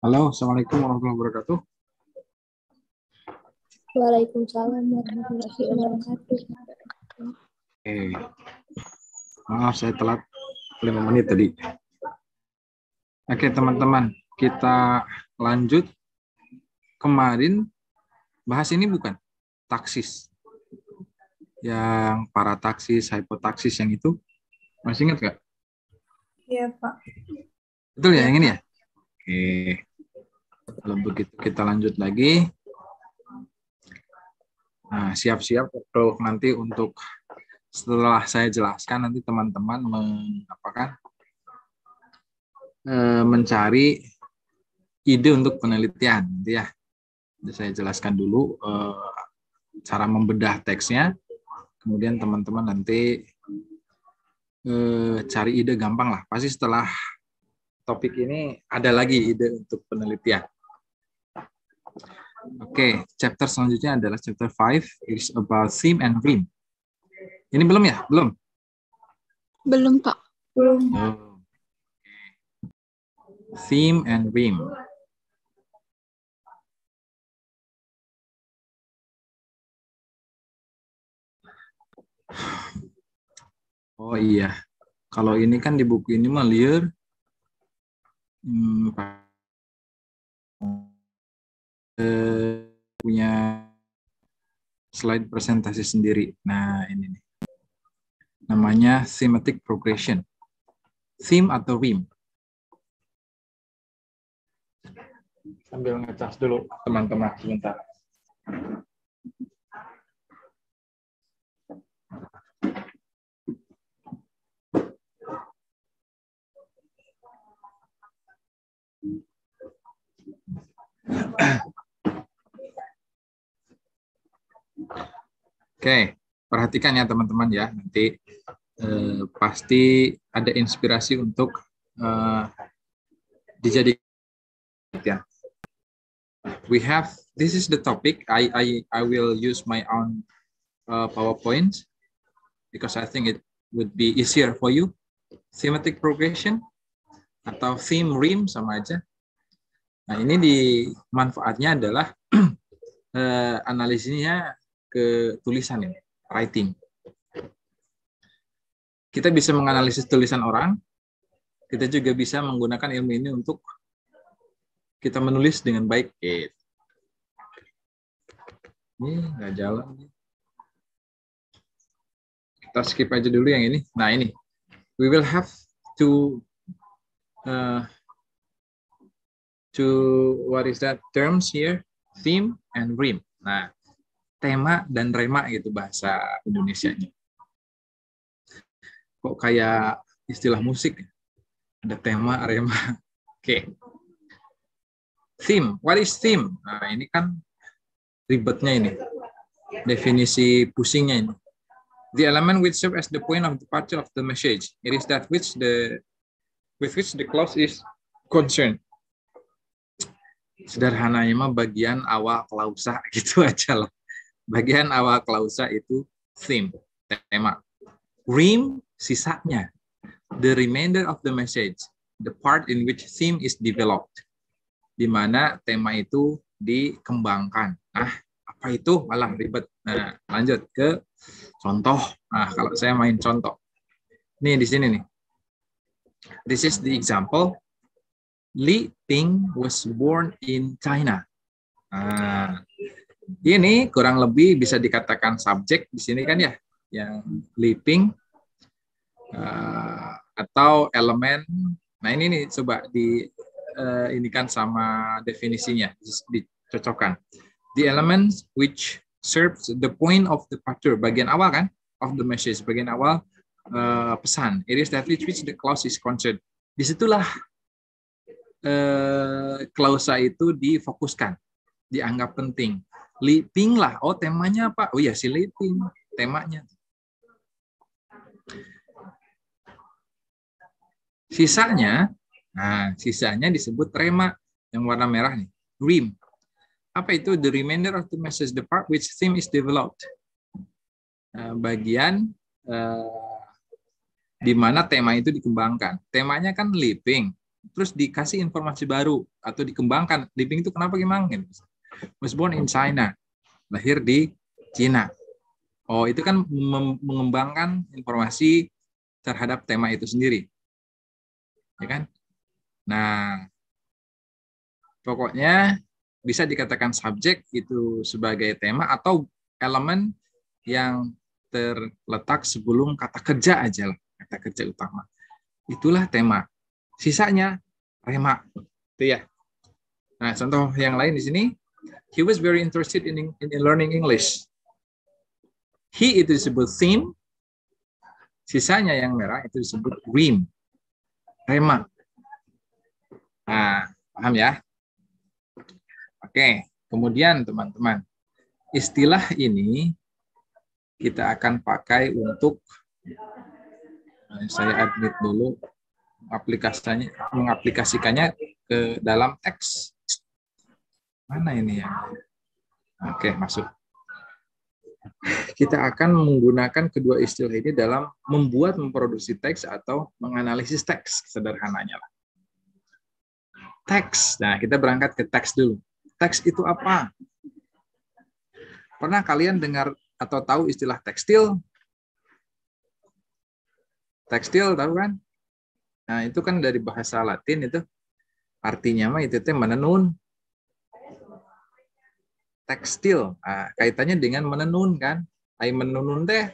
Halo, Assalamualaikum warahmatullahi wabarakatuh. Waalaikumsalam warahmatullahi wabarakatuh. Maaf saya telat 5 menit tadi. Oke teman-teman, kita lanjut. Kemarin bahas ini bukan taksis. Yang parataksis, hipotaksis yang itu. Masih ingat nggak? Iya, Pak. Betul ya, yang ini ya? Oke. Kalau begitu kita lanjut lagi. Nah, siap-siap nanti untuk setelah saya jelaskan nanti teman-teman mencari ide untuk penelitian, nanti ya. Saya jelaskan dulu cara membedah teksnya, kemudian teman-teman nanti cari ide gampang lah. Pasti setelah topik ini ada lagi ide untuk penelitian. Oke, chapter selanjutnya adalah chapter 5, it is about theme and rhyme. Ini belum ya? Belum? Belum, Pak. Belum. Oh. Theme and rhyme. Oh iya, kalau ini kan di buku ini mah liar punya slide presentasi sendiri. Nah ini nih, namanya thematic progression, theme atau rhyme. Sambil ngecas dulu teman-teman sebentar. Oke, perhatikan ya teman-teman ya, nanti pasti ada inspirasi untuk dijadikan ya. This is the topic. I will use my own PowerPoint because I think it would be easier for you. Thematic progression atau theme rhyme sama aja. Nah ini manfaatnya adalah analisisnya ke tulisan ini, writing. Kita bisa menganalisis tulisan orang, kita juga bisa menggunakan ilmu ini untuk kita menulis dengan baik. Ini nggak jalan. Kita skip aja dulu yang ini. Nah ini, we will have to what is that terms here? Theme and rhyme. Nah, tema dan rema gitu bahasa Indonesianya. Kok kayak istilah musik? Ada tema, rema. Oke. Theme. What is theme? Nah, ini kan ribetnya ini. Definisi pusingnya ini. The element which serve as the point of departure of the message. It is that with which the clause is concerned. Sederhananya mah bagian awal klausa gitu aja lah. Bagian awal klausa itu theme, tema. Rhyme, sisanya. The remainder of the message, the part in which theme is developed. Di mana tema itu dikembangkan. Nah, apa itu? Malah ribet. Nah, lanjut ke contoh. Nah, kalau saya main contoh. Nih di sini nih. This is the example. Li Ping was born in China. Nah, ini kurang lebih bisa dikatakan subjek di sini kan ya, yang Li Ping atau elemen. Nah ini nih coba ini kan sama definisinya dicocokkan. The elements which serves the point of departure, bagian awal kan, of the message, bagian awal pesan. It is that which the clause is concerned. Disitulah klausa itu difokuskan, dianggap penting. Li Ping lah, oh temanya apa? Oh ya si Li Ping, temanya. Sisanya, nah sisanya disebut rema yang warna merah nih, rhyme. Apa itu? The remainder of the message, the part which theme is developed. Bagian di mana tema itu dikembangkan. Temanya kan Li Ping. terus dikasih informasi baru atau dikembangkan. Living itu kenapa gimana? Was born in China, lahir di Cina. Oh, itu kan mengembangkan informasi terhadap tema itu sendiri. Ya kan? Nah, pokoknya bisa dikatakan subjek itu sebagai tema atau elemen yang terletak sebelum kata kerja aja lah, kata kerja utama. Itulah tema. Sisanya rema. Itu ya. Nah, contoh yang lain di sini, he was very interested in learning English. He itu disebut theme, sisanya yang merah itu disebut rem, rema. Nah, paham ya? Oke, kemudian teman-teman, istilah ini kita akan pakai untuk, saya admit dulu, mengaplikasikannya ke dalam teks. Mana ini ya? Oke, masuk. Kita akan menggunakan kedua istilah ini dalam memproduksi teks atau menganalisis teks, sederhananya. Teks. Nah, kita berangkat ke teks dulu. Teks itu apa? Pernah kalian dengar atau tahu istilah tekstil? Tekstil, tahu kan? Nah, itu kan dari bahasa Latin itu. Artinya mah itu menenun. Tekstil. Nah, kaitannya dengan menenun kan? Ai menenun teh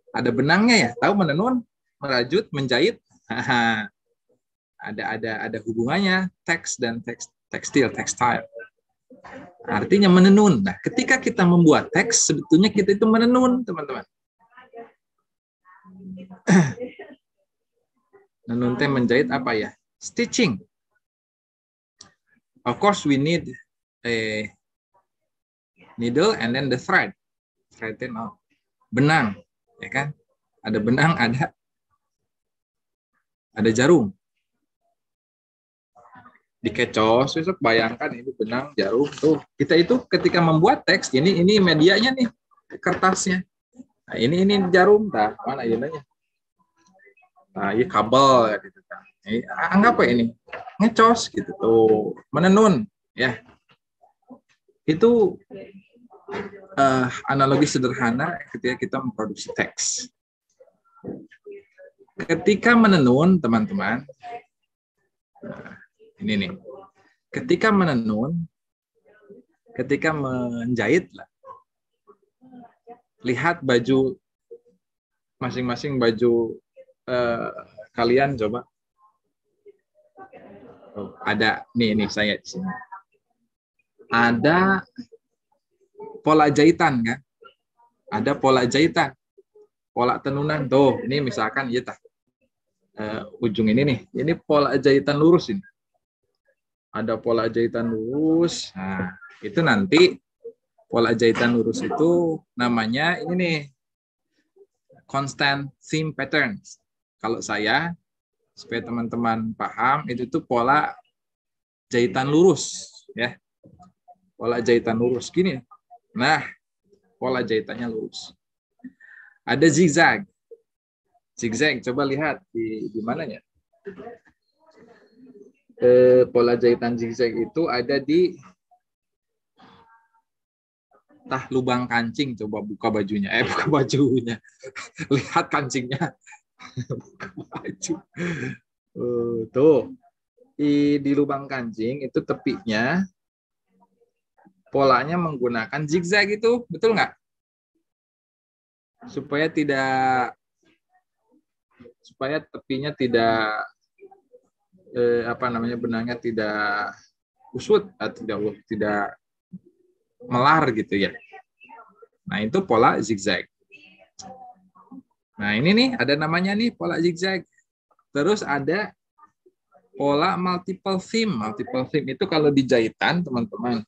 ada benangnya ya. Tahu menenun, merajut, menjahit. Ada hubungannya teks dan tekstil, textile. Artinya menenun. Nah, ketika kita membuat teks, sebetulnya kita itu menenun, teman-teman. Menenun teh menjahit apa ya? Stitching. Of course, we need a needle and then the thread. Thread itu benang, ya kan? Ada benang, ada jarum. Dikecos, besok bayangkan ini benang, jarum tuh. Kita itu ketika membuat teks, ini medianya nih, kertasnya. Nah, ini jarum, nah, mana ini? Nah, ini kabel gitu kan. Anggap apa ini? Ngecos gitu tuh, menenun ya. Itu analogi sederhana ketika kita memproduksi teks. Ketika menenun, teman-teman, ini nih. Ketika menenun, ketika menjahit lah. Lihat baju masing-masing baju kalian coba. Ada nih saya di sini. Ada pola jahitan kan? Ada pola jahitan. Pola tenunan tuh. Ini misalkan ya ujung ini nih. Ini pola jahitan lurus ini. Ada pola jahitan lurus. Nah, itu nanti pola jahitan lurus itu namanya ini nih. Constant seam patterns. Kalau saya, supaya teman-teman paham, itu tuh pola jahitan lurus, ya. Pola jahitan lurus gini. Nah, pola jahitannya lurus. Ada zigzag. Zigzag, coba lihat di mananya. Pola jahitan zigzag itu ada di lubang kancing. Coba buka bajunya. Buka bajunya. Lihat kancingnya. Buka baju. Tuh. Di lubang kancing itu tepinya polanya menggunakan zigzag itu. Betul nggak? Supaya tepinya tidak benangnya tidak usut atau tidak melar gitu ya. Nah, itu pola zigzag. Nah, ini nih ada namanya nih pola zigzag. Terus ada pola multiple theme. Multiple theme itu kalau di jahitan, teman-teman.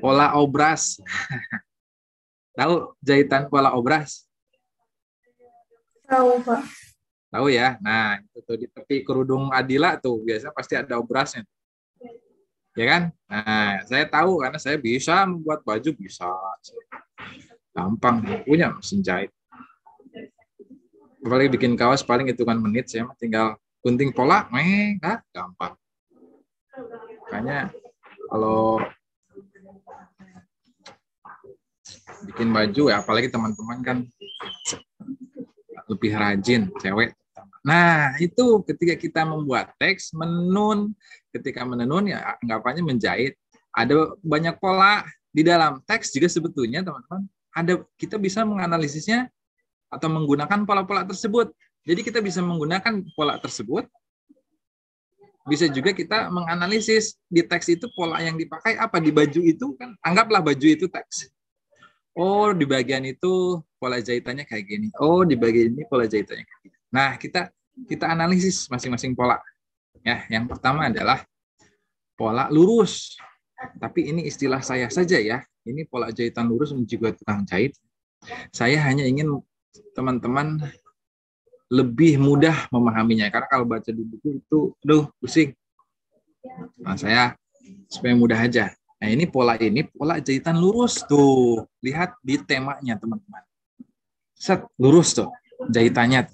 Pola obras. Tahu jahitan pola obras? Tahu, Pak. Tahu ya. Nah, itu tuh di tepi kerudung Adila tuh biasanya pasti ada obrasnya. Ya kan? Nah, saya tahu karena saya bisa membuat baju, bisa. Gampang, punya mesin jahit. Apalagi bikin kaos paling hitungan menit, saya tinggal gunting pola, gampang. Makanya kalau bikin baju ya, apalagi teman-teman kan lebih rajin, cewek. Nah, itu ketika kita membuat teks, menenun. Ketika menenun ya anggapannya menjahit. Ada banyak pola di dalam teks juga sebetulnya, teman-teman. Kita bisa menganalisisnya atau menggunakan pola-pola tersebut. Jadi kita bisa menggunakan pola tersebut. Bisa juga kita menganalisis di teks itu pola yang dipakai apa di baju itu kan. Anggaplah baju itu teks. Oh, di bagian itu pola jahitannya kayak gini. Oh, di bagian ini pola jahitannya kayak gini. Nah, kita analisis masing-masing pola. Ya, yang pertama adalah pola lurus. Tapi ini istilah saya saja ya. Ini pola jahitan lurus juga tukang jahit. Saya hanya ingin teman-teman lebih mudah memahaminya. Karena kalau baca di buku itu, pusing. Nah, saya supaya mudah aja. Nah, ini pola jahitan lurus tuh. Lihat di temanya, teman-teman. Set, lurus tuh jahitannya.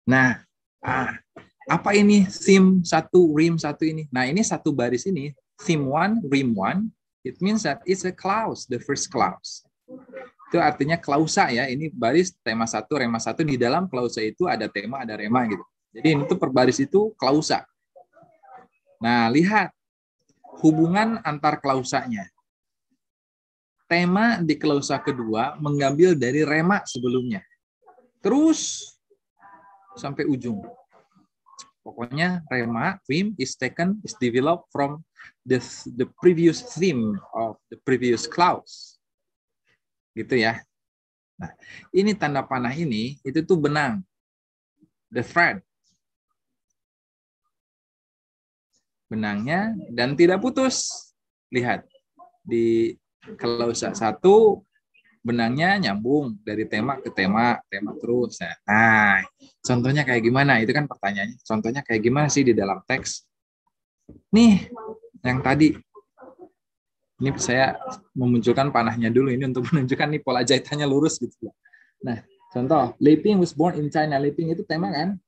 Nah, apa ini theme 1, rim 1 ini? Nah, ini satu baris ini, theme 1, rim 1, it means that it's a clause, the first clause. Itu artinya klausa ya, ini baris tema 1, rema 1, di dalam klausa itu ada tema, ada rema gitu. Jadi ini tuh per baris itu klausa. Nah, lihat hubungan antar klausanya. Tema di klausa kedua mengambil dari rema sebelumnya. Terus sampai ujung. Pokoknya rema, theme is developed from the previous theme of the previous clause. Gitu ya. Nah, ini tanda panah ini, itu tuh benang. The thread. Benangnya dan tidak putus. Lihat, di klausa 1 benangnya nyambung dari tema ke tema terus. Nah, contohnya kayak gimana? Itu kan pertanyaannya. Contohnya kayak gimana sih di dalam teks? Nih, yang tadi. Ini saya memunculkan panahnya dulu ini untuk menunjukkan nih pola jahitannya lurus gitu. Nah, contoh, Li Ping was born in China. Li Ping itu tema kan?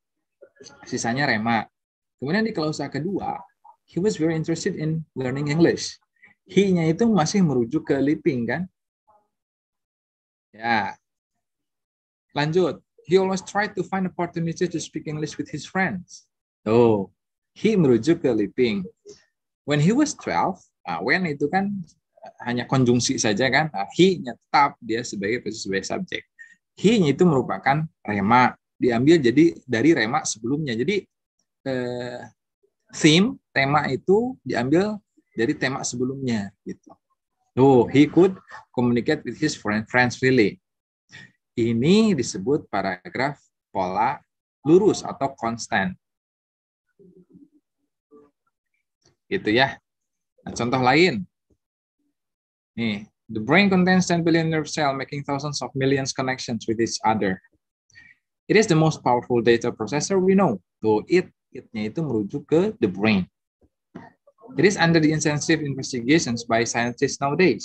Sisanya rema. Kemudian di klausa kedua, he was very interested in learning English. He-nya itu masih merujuk ke Li Ping kan? Ya. Lanjut. He always tried to find opportunity to speak English with his friends. Oh, he merujuk ke Li Ping. When he was 12, when itu kan hanya konjungsi saja kan, he-nya tetap dia sebagai subjek. He-nya itu merupakan rema, diambil jadi dari rema sebelumnya. Jadi theme, tema itu diambil dari tema sebelumnya gitu. Oh, he could communicate with his friends freely. Ini disebut paragraf pola lurus atau konstan. Gitu ya. Nah, contoh lain. Nih, the brain contains 10 billion nerve cells making thousands of millions connections with each other. It is the most powerful data processor we know. Tuh, it-nya itu merujuk ke the brain. It is under the intensive investigations by scientists nowadays.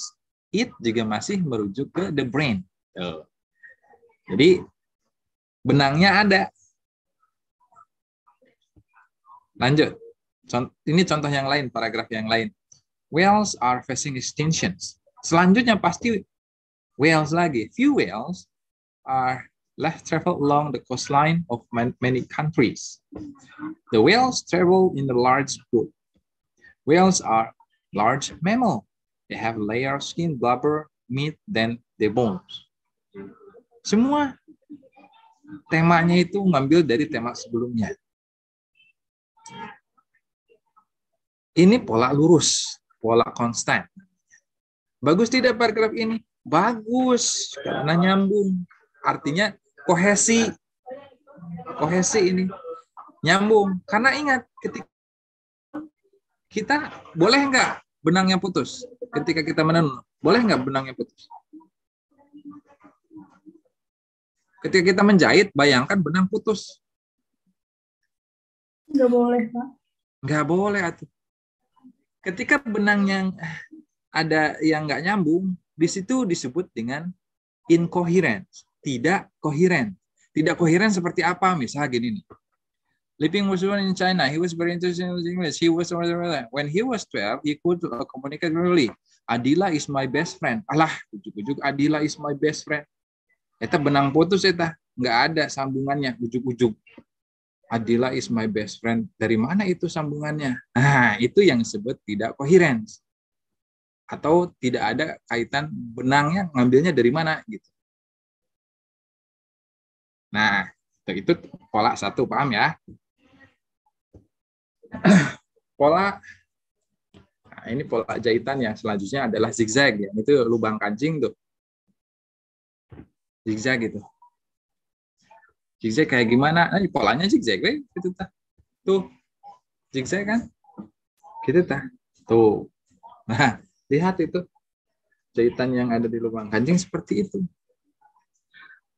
It juga masih merujuk ke the brain. Tuh. Jadi, benangnya ada. Lanjut. Ini contoh yang lain, paragraf yang lain. Whales are facing extinctions. Selanjutnya pasti whales lagi. Few whales are left travel along the coastline of many countries. The whales travel in a large group. Whales are large mammal. They have layer of skin, blubber, meat, then the bones. Semua temanya itu ngambil dari tema sebelumnya. Ini pola lurus, pola konstan. Bagus tidak paragraf ini? Bagus, karena nyambung. Artinya kohesi. Kohesi ini nyambung. Karena ingat, ketika kita boleh nggak benangnya putus? Ketika kita menenun, boleh nggak benangnya putus? Ketika kita menjahit, bayangkan benang putus. Nggak boleh, Pak. Nggak boleh atuh. Ketika benang yang ada yang nggak nyambung, di situ disebut dengan incoherent, tidak koheren. Tidak koheren seperti apa? Misal gini nih. Liping was born in China. He was very interested in English. He was when he was 12, he could communicate really. Adila is my best friend. Alah, ujuk-ujuk Adila is my best friend. Eta benang putus eta, nggak ada sambungannya, ujuk-ujuk. Adila is my best friend. Dari mana itu sambungannya? Nah, itu yang disebut tidak koheren. Atau tidak ada kaitan benangnya ngambilnya dari mana gitu. Nah, itu pola satu, paham ya? Pola, nah ini pola jahitan yang selanjutnya adalah zigzag ya. Itu lubang kancing tuh. Zigzag gitu. Zigzag kayak gimana? Nah, polanya zigzag gitu tah. Tuh. Zigzag kan? Gitu tah. Tuh. Nah, lihat itu. Jahitan yang ada di lubang kancing seperti itu.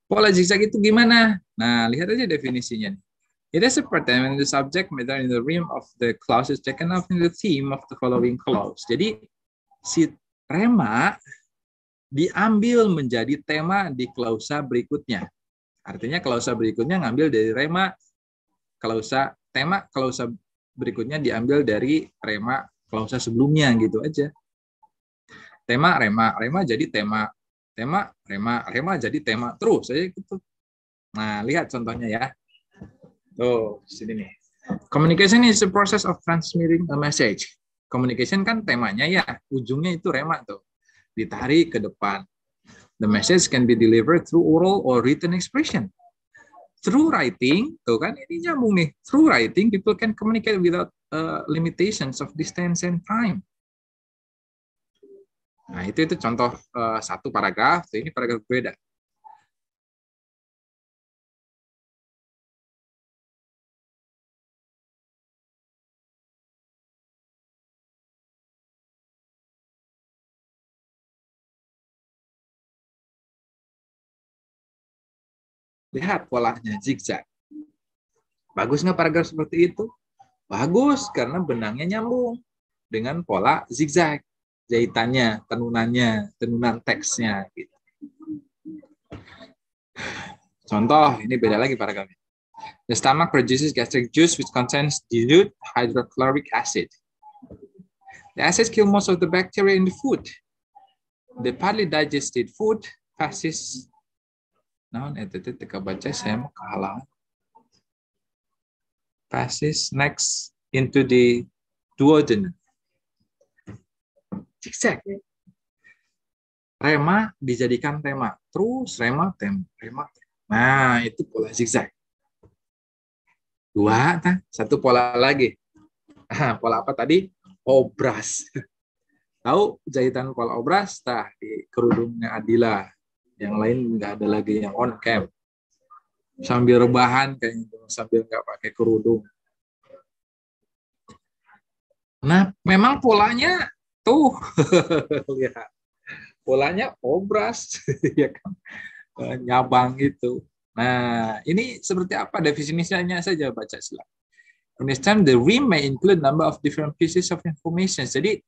Pola zigzag itu gimana? Nah, lihat aja definisinya. It is a pattern when the subject matter in the rim of the clause is taken up in the theme of the following clause. Jadi, si rema diambil menjadi tema di klausa berikutnya. Artinya klausa berikutnya ngambil dari rema, tema klausa berikutnya diambil dari rema klausa sebelumnya gitu aja. Tema rema jadi tema rema jadi tema terus aja gitu. Nah, lihat contohnya ya. Tuh, sini nih. Communication is a process of transmitting a message. Communication kan temanya ya, ujungnya itu rema tuh. Ditarik ke depan. The message can be delivered through oral or written expression. Through writing, tuh kan ini nyambung nih. Through writing, people can communicate without limitations of distance and time. Nah, itu contoh satu paragraf, ini paragraf beda. Lihat polanya zigzag. Bagus nggak paragraf seperti itu? Bagus, karena benangnya nyambung dengan pola zigzag. Jahitannya, tenunan teksnya. Gitu. Contoh, ini beda lagi paragrafnya. The stomach produces gastric juice which contains dilute hydrochloric acid. The acids kill most of the bacteria in the food. The partly digested food passes. Nah, itu teka baca saya mau kalah. Passes next into the duodenum. Zigzag. Rema dijadikan tema. Terus rema, tema. Nah, itu pola zigzag. Dua, satu pola lagi. Pola apa tadi? Obras. Tahu jahitan pola obras? Tah, di kerudungnya Adila. Yang lain nggak ada lagi yang on cam. Sambil rebahan kayaknya, sambil nggak pakai kerudung. Nah, memang polanya tuh, lihat. Polanya obras, ya kan? Nyabang itu. Nah, ini seperti apa definisinya saja baca silakan. In this time, the rim may include number of different pieces of information. Jadi,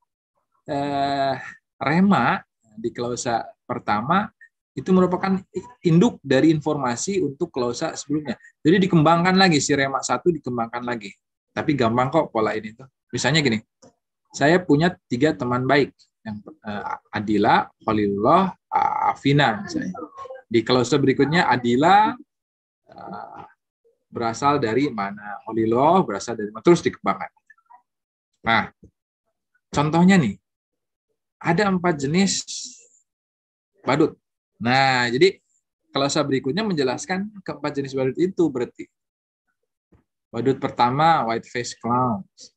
rema di klausa pertama itu merupakan induk dari informasi untuk klausa sebelumnya. Jadi dikembangkan lagi, si rema 1 dikembangkan lagi. Tapi gampang kok pola ini tuh. Misalnya gini, saya punya 3 teman baik. Yang Adila, Khalilullah, Afina misalnya. Di klausa berikutnya Adila berasal dari mana? Khalilullah berasal dari mana? Terus dikembangkan. Nah, contohnya nih, ada 4 jenis badut. Nah, jadi klausa berikutnya menjelaskan keempat jenis badut itu berarti. Badut pertama, white face clowns.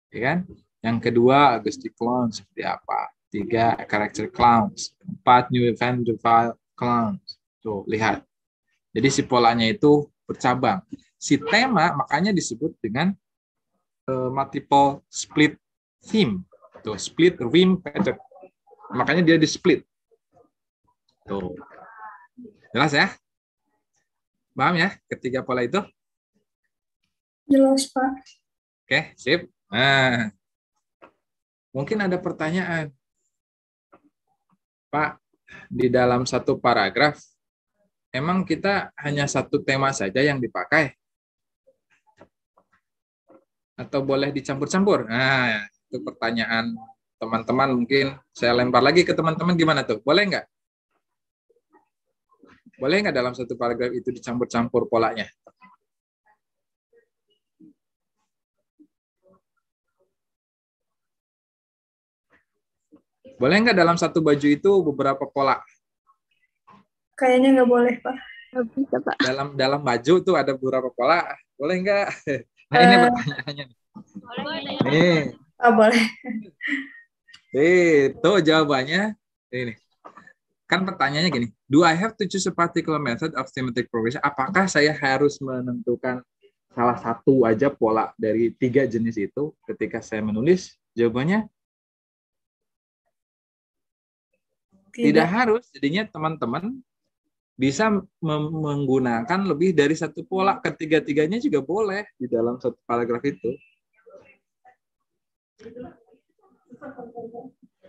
Ya kan? Yang kedua, Agusty clown seperti apa? 3, character clowns. 4, new Vanderbilt clowns. Tuh, lihat. Jadi si polanya itu bercabang. Si tema makanya disebut dengan multiple split theme. Tuh, split rim pattern. Makanya dia di split. Tuh. Jelas ya? Paham ya ketiga pola itu? Jelas, Pak. Oke, sip. Nah, mungkin ada pertanyaan. Pak, di dalam satu paragraf, emang kita hanya satu tema saja yang dipakai? Atau boleh dicampur-campur? Nah, itu pertanyaan teman-teman. Mungkin saya lempar lagi ke teman-teman, gimana tuh? Boleh nggak? Boleh nggak dalam satu paragraf itu dicampur-campur polanya? Boleh nggak dalam satu baju itu beberapa pola? Kayaknya nggak boleh, Pak. Nggak bisa, Pak. Dalam baju tuh ada beberapa pola. Boleh nggak? Nah, ini pertanyaannya. Nih. Boleh. Itu jawabannya. Ini. Kan pertanyaannya gini. Do I have to choose a particular method of thematic progression? Apakah saya harus menentukan salah satu aja pola dari 3 jenis itu ketika saya menulis? Jawabannya tidak harus. Jadinya teman-teman bisa menggunakan lebih dari satu pola. Ketiga-tiganya juga boleh di dalam satu paragraf itu.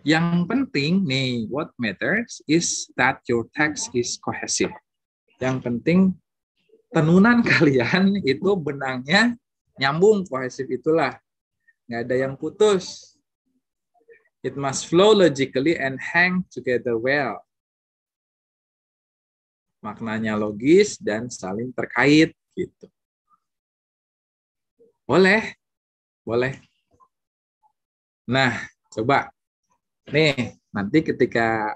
Yang penting nih, what matters is that your text is cohesive. Yang penting tenunan kalian itu benangnya nyambung, kohesif itulah. Nggak ada yang putus. It must flow logically and hang together well. Maknanya logis dan saling terkait gitu. Boleh. Boleh. Nah, coba. Nih, nanti ketika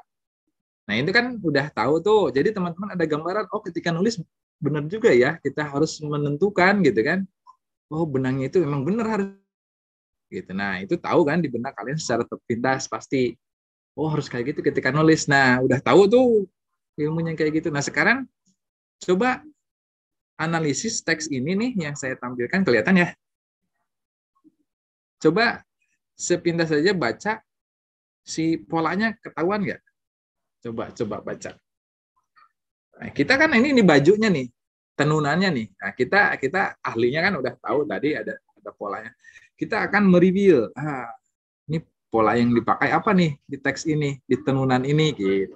itu kan udah tahu tuh. Jadi teman-teman ada gambaran, oh ketika nulis benar juga ya, kita harus menentukan gitu kan. Oh, benangnya itu memang benar harus gitu. Nah, itu tahu kan di benak kalian secara terpintas pasti. Oh, harus kayak gitu ketika nulis. Nah, udah tahu tuh ilmunya kayak gitu. Nah, sekarang coba analisis teks ini nih yang saya tampilkan, kelihatan ya. Coba sepintas saja baca si polanya, ketahuan nggak? Coba baca. Nah, kita kan ini bajunya nih, tenunannya nih. Nah, kita ahlinya kan udah tahu tadi ada polanya. Kita akan mereview. Ini pola yang dipakai apa nih di teks ini, di tenunan ini gitu.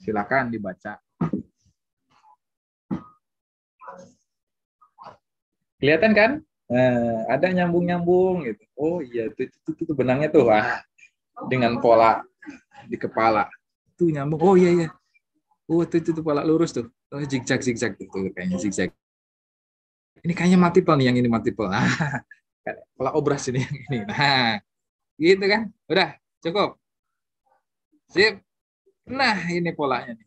Silakan dibaca. Kelihatan kan? Ada nyambung-nyambung gitu. Oh iya, itu benangnya tuh. Dengan pola di kepala. Itu nyambung. Oh iya. Oh, itu pola lurus tuh. Oh, zigzag gitu kayaknya zigzag. Ini kayaknya multiple nih, yang ini multiple. Nah, pola obras ini yang ini. Nah, gitu kan? Udah, cukup. Sip. Nah, ini polanya nih.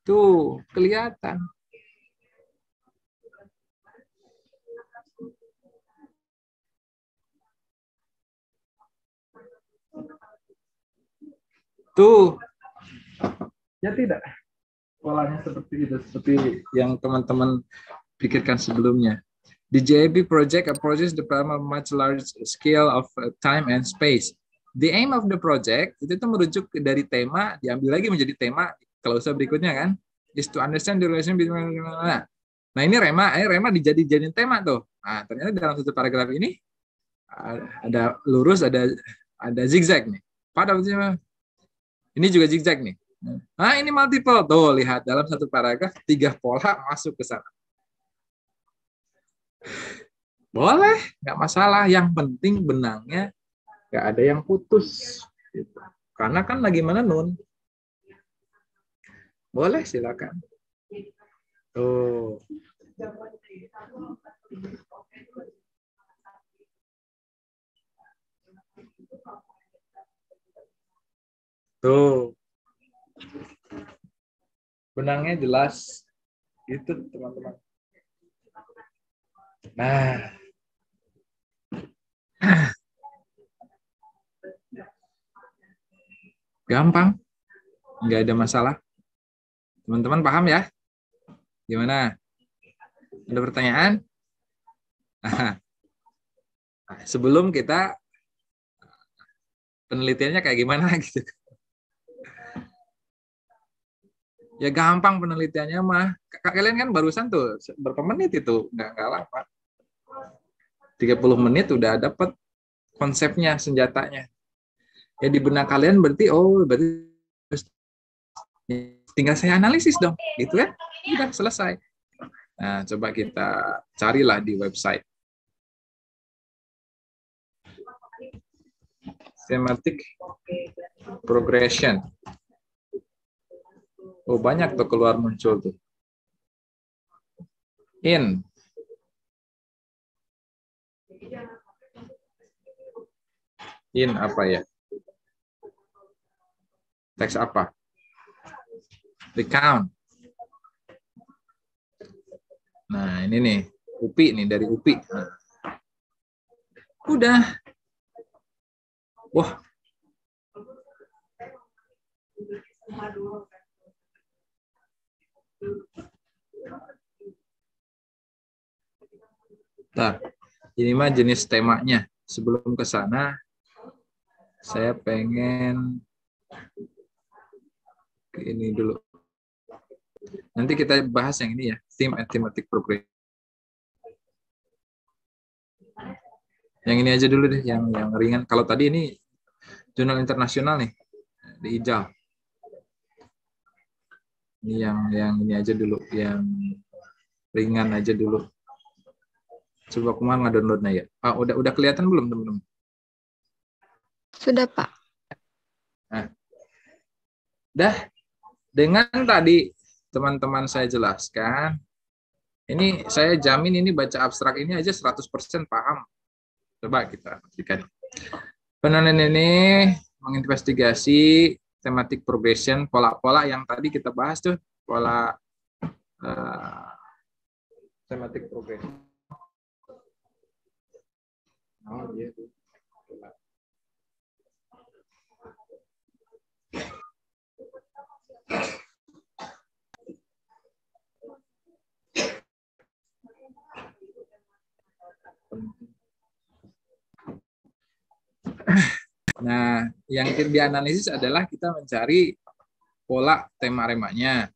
Tuh, kelihatan. Tuh. Ya tidak. Polanya seperti itu, seperti yang teman-teman pikirkan sebelumnya. The JIB project approaches the problem of much large scale of time and space. The aim of the project itu merujuk dari tema, diambil lagi menjadi tema klausa berikutnya kan, is to understand the relation between. Nah ini rema dijadiin tema tuh. Nah ternyata dalam satu paragraf ini ada lurus, ada zigzag nih. Ini juga zigzag nih. Nah ini multiple tuh, lihat dalam satu paragraf 3 pola masuk ke sana. Boleh, nggak masalah. Yang penting benangnya nggak ada yang putus. Gitu. Karena kan lagi menenun. Boleh, silakan. Tuh. Tuh. Benangnya jelas. Gitu, teman-teman. Nah. Gampang. Nggak ada masalah. Teman-teman paham ya? Gimana? Ada pertanyaan? Nah, sebelum kita penelitiannya kayak gimana gitu. Ya gampang penelitiannya mah. Kalian kan barusan tuh berapa menit itu? Nggak lama. 30 menit udah dapat konsepnya, senjatanya. Ya di benak kalian berarti, oh berarti tinggal saya analisis dong, gitu kan? Udah selesai. Nah, coba kita carilah di website. Thematic progression. Oh, banyak tuh keluar muncul tuh. In. In apa ya? Teks apa? Recount. Nah, ini nih. UPI nih, dari UPI. Nah. Udah. Wah. Nah, ini mah jenis temanya. Sebelum ke sana, saya pengen ke ini dulu. Nanti kita bahas yang ini ya, theme and thematic progression. Yang ini aja dulu deh, yang ringan. Kalau tadi ini jurnal internasional nih, di hijau. Ini yang ini aja dulu, yang ringan aja dulu. Coba kemana nge-downloadnya ya? Ah, udah kelihatan belum teman-teman? Sudah, Pak. Nah, dah dengan tadi teman-teman saya jelaskan, ini saya jamin ini baca abstrak ini aja 100% paham. Coba kita buktikan. Penelitian ini menginvestigasi thematic progression, pola-pola yang tadi kita bahas tuh, pola thematic progression. Oh, iya tuh. Nah, yang dianalisis adalah kita mencari pola tema remanya.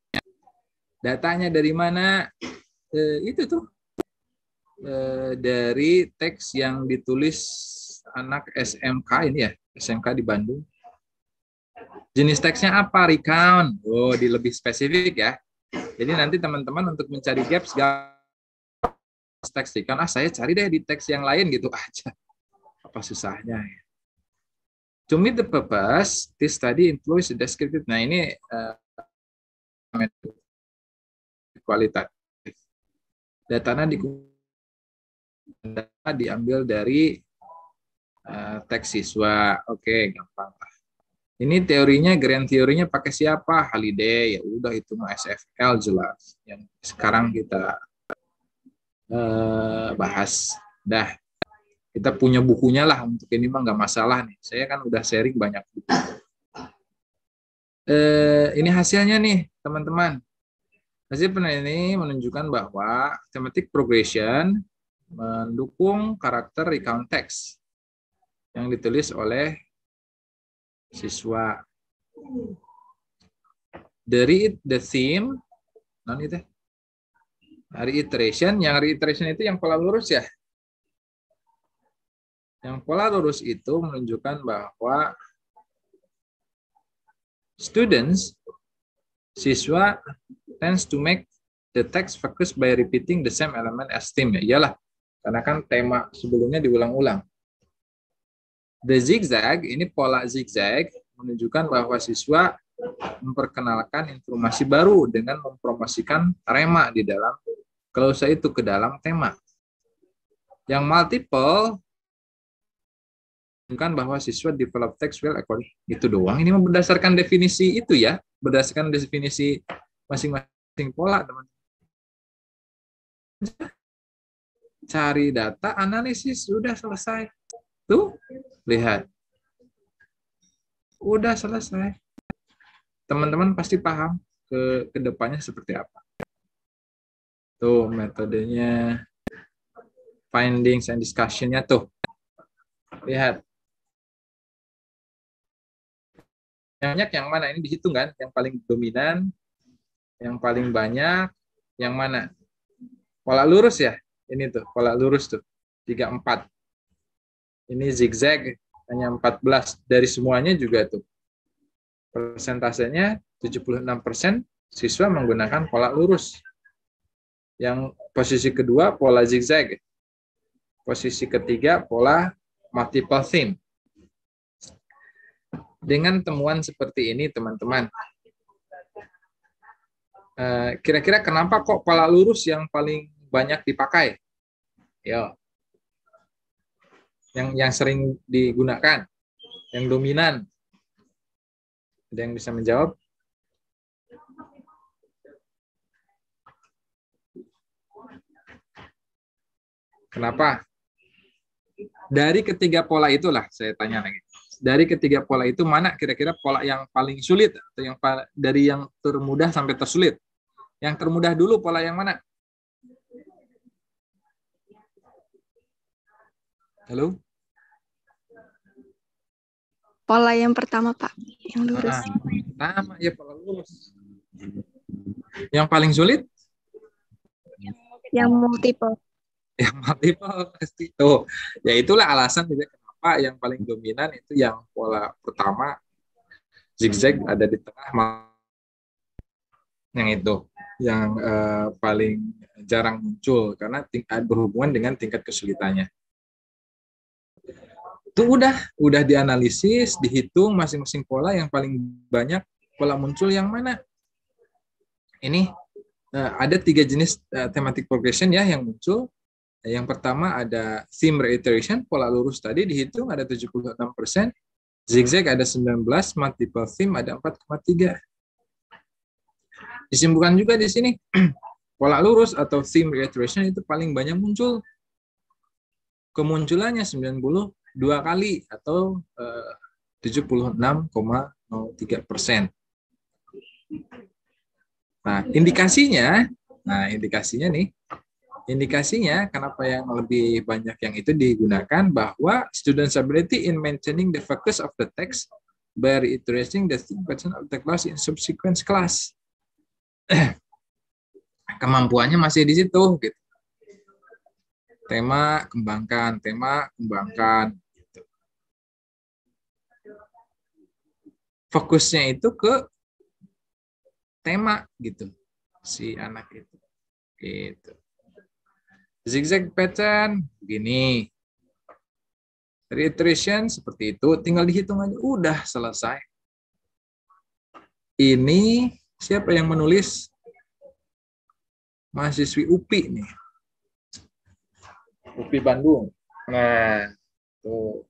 Datanya dari mana? Itu tuh. Dari teks yang ditulis anak SMK ini ya, SMK di Bandung. Jenis teksnya apa? Recount. Oh, di lebih spesifik ya. Jadi nanti teman-teman untuk mencari gaps teks recount, saya cari deh di teks yang lain gitu aja. Apa susahnya ya? To meet the purpose, this study employs a descriptive. Nah, ini kualitatif. Datanya diambil dari teks siswa. Oke, gampang lah. Ini teorinya, grand teorinya pakai siapa? Halliday. Ya udah itu mah SFL jelas. Yang sekarang kita bahas. Dah, kita punya bukunya lah untuk ini mah nggak masalah nih. Saya kan udah sharing banyak buku. Ini hasilnya nih teman-teman. Hasil penelitian ini menunjukkan bahwa thematic progression mendukung karakter recount text yang ditulis oleh siswa. Dari the theme, non itu reiteration, yang reiteration itu yang pola lurus ya. Yang pola lurus itu menunjukkan bahwa students, siswa, tends to make the text focus by repeating the same element as theme. Ya iyalah, karena kan tema sebelumnya diulang-ulang. The zigzag, ini pola zigzag, menunjukkan bahwa siswa memperkenalkan informasi baru dengan mempromosikan rema di dalam klausa itu ke dalam tema. Yang multiple menunjukkan bahwa siswa develop text well according. Itu doang. Ini berdasarkan definisi itu ya, berdasarkan definisi masing-masing pola, teman. Cari data, analisis, sudah selesai. Tuh, lihat. Udah selesai. Teman-teman pasti paham ke depannya seperti apa. Tuh, metodenya, findings and discussion-nya tuh. Lihat. Banyak yang mana? Ini dihitung kan? Yang paling dominan, Yang paling banyak yang mana? Pola lurus ya? Ini tuh, pola lurus tuh. 34. Ini zigzag hanya 14. Dari semuanya juga tuh. Persentasenya 76% siswa menggunakan pola lurus. Yang posisi kedua pola zigzag. Posisi ketiga pola multiple theme. Dengan temuan seperti ini teman-teman, kira-kira kenapa kok pola lurus yang paling banyak dipakai? Yo, yang sering digunakan, yang dominan. Ada yang bisa menjawab? Kenapa? Dari ketiga pola itulah saya tanya lagi. Dari ketiga pola itu mana kira-kira pola yang paling sulit atau yang dari yang termudah sampai tersulit? Yang termudah dulu pola yang mana? Halo? Pola yang pertama, Pak. Yang lurus. Pertama ya pola lurus. Yang paling sulit? Yang multiple. Yang multiple pasti. Tuh, ya itulah alasan juga kenapa yang paling dominan itu yang pola pertama zigzag ada di tengah, yang itu yang paling jarang muncul karena berhubungan dengan tingkat kesulitannya. Itu udah dianalisis, dihitung masing-masing pola yang paling banyak pola muncul yang mana. Ini ada 3 jenis thematic progression ya yang muncul. Yang pertama ada theme reiteration, pola lurus tadi dihitung ada 76%, zigzag ada 19, multiple theme ada 4,3. Disimpulkan juga di sini, pola lurus atau theme reiteration itu paling banyak muncul. Kemunculannya 92 kali atau 76,03%. Nah, indikasinya kenapa yang lebih banyak yang itu digunakan bahwa students' ability in maintaining the focus of the text by reiterating the theme pattern of the class in subsequent class. Kemampuannya masih di situ gitu. Tema kembangkan. Gitu. Fokusnya itu ke tema gitu si anak itu. Gitu. Zigzag pattern begini. Reiteration seperti itu, tinggal dihitung aja udah selesai. Ini siapa yang menulis? Mahasiswi UPI nih. UPI Bandung. Nah, tuh.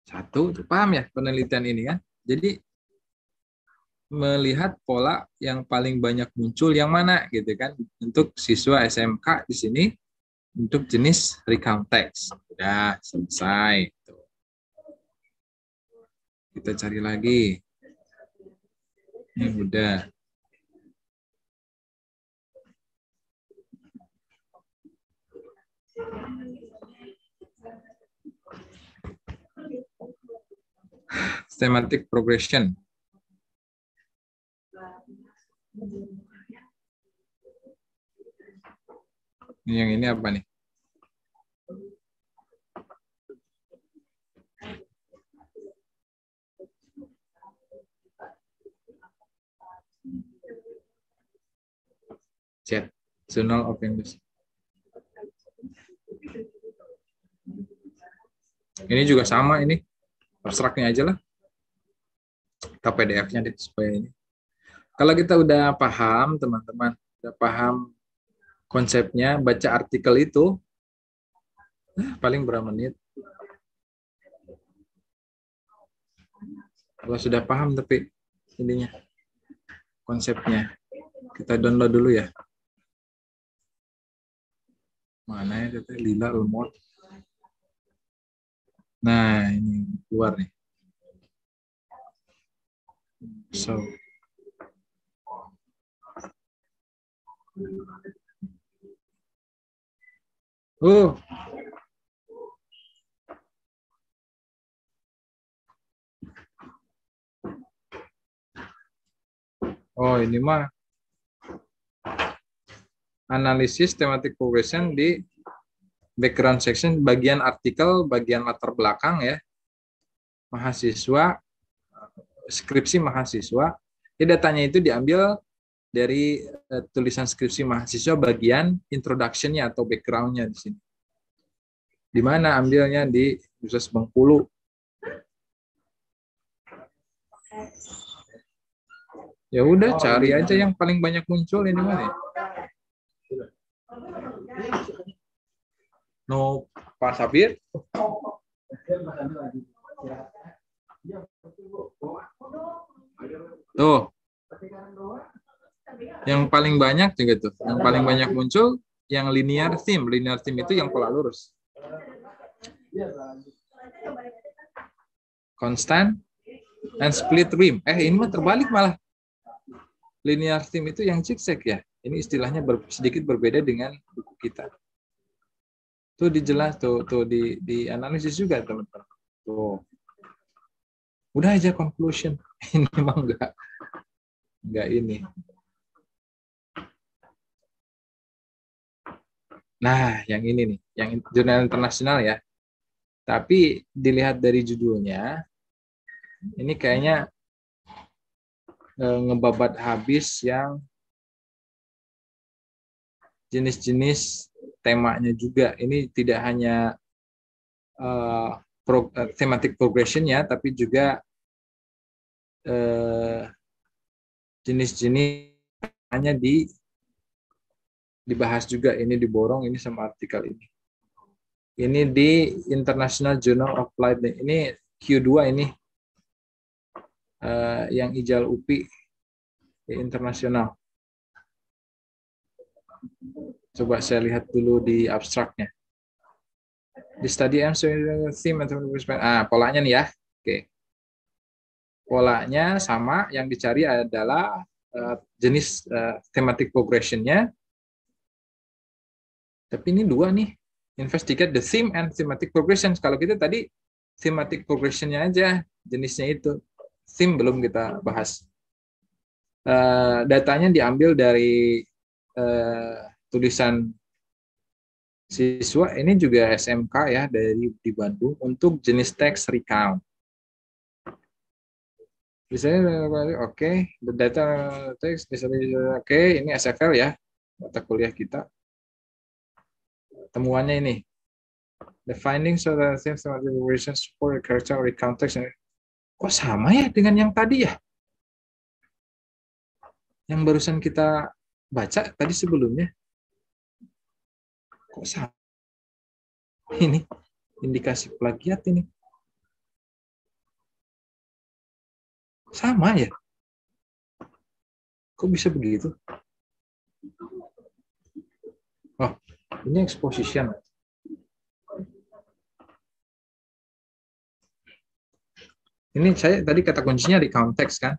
Satu, tuh, paham ya penelitian ini kan? Jadi melihat pola yang paling banyak muncul yang mana gitu kan untuk siswa SMK di sini untuk jenis recount text. Udah selesai. Tuh. Kita cari lagi. Ini udah. Thematic progression. Yang ini apa nih? Chat, Journal of English. Ini juga sama ini. Abstraknya aja lah. Kita PDF-nya deh supaya ini. Kalau kita udah paham, teman-teman, udah paham konsepnya, baca artikel itu, paling berapa menit? Kalau sudah paham tapi ininya, konsepnya, kita download dulu ya. Mana ya, Lila Lemot. Nah, ini keluar nih. So. Oh, ini mah analisis thematic progression di background section, bagian artikel, bagian latar belakang ya. Mahasiswa, skripsi mahasiswa. Jadi datanya itu diambil dari tulisan skripsi mahasiswa bagian introduction-nya atau background-nya di sini. Di mana ambilnya? Di Universitas Bengkulu. Ya udah, cari aja yang paling banyak muncul ini mana? No, Pak Sabir. Tuh. Yang paling banyak juga tuh. Yang paling banyak muncul yang linear theme. Linear theme itu yang pola lurus. Constant and split rim. Ini mah terbalik malah. Linear theme itu yang zigzag ya. Ini istilahnya sedikit berbeda dengan buku kita. Tuh dijelas tuh di analisis juga teman-teman. Tuh. Udah aja conclusion. Ini memang enggak ini. Nah, yang ini nih, yang jurnal internasional ya. Tapi dilihat dari judulnya, ini kayaknya ngebabat habis yang jenis-jenis temanya juga. Ini tidak hanya thematic progression ya, tapi juga jenis-jenis hanya dibahas juga. Ini diborong ini sama artikel ini. Ini di International Journal of Applied. Ini Q2 ini yang Ijal UPI di internasional. Coba saya lihat dulu di abstraknya. Di study theme polanya nih ya. Oke. Polanya sama, yang dicari adalah jenis thematic progression-nya. Tapi ini dua nih. Investigate the theme and thematic progression. Kalau kita tadi thematic progression-nya aja, jenisnya itu. Theme belum kita bahas. Datanya diambil dari tulisan siswa, ini juga SMK ya, di Bandung, untuk jenis teks recount. Misalnya, oke, the data text, oke, ini SFL ya, mata kuliah kita. Temuannya ini, the findings of the thematic progression support character recount text. Kok sama ya dengan yang tadi ya? Yang barusan kita baca tadi sebelumnya. Kok sama? Ini indikasi plagiat ini. Sama ya? Kok bisa begitu? Oh, ini exposition. Ini saya tadi kata kuncinya di konteks kan.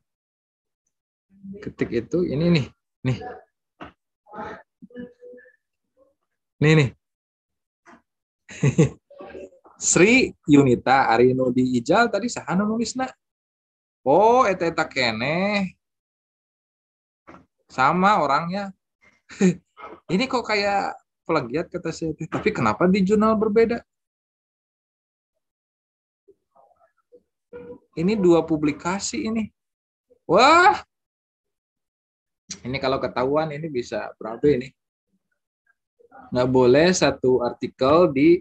Ketik itu ini nih. Nih. Sri Yunita Arino di Ijal tadi sahana nulisna. Oh, eta keneh. Sama orangnya. Ini kok kayak plagiat kata saya. Tapi kenapa di jurnal berbeda? Ini 2 publikasi ini. Wah. Ini kalau ketahuan ini bisa berapa ini? Nggak boleh satu artikel di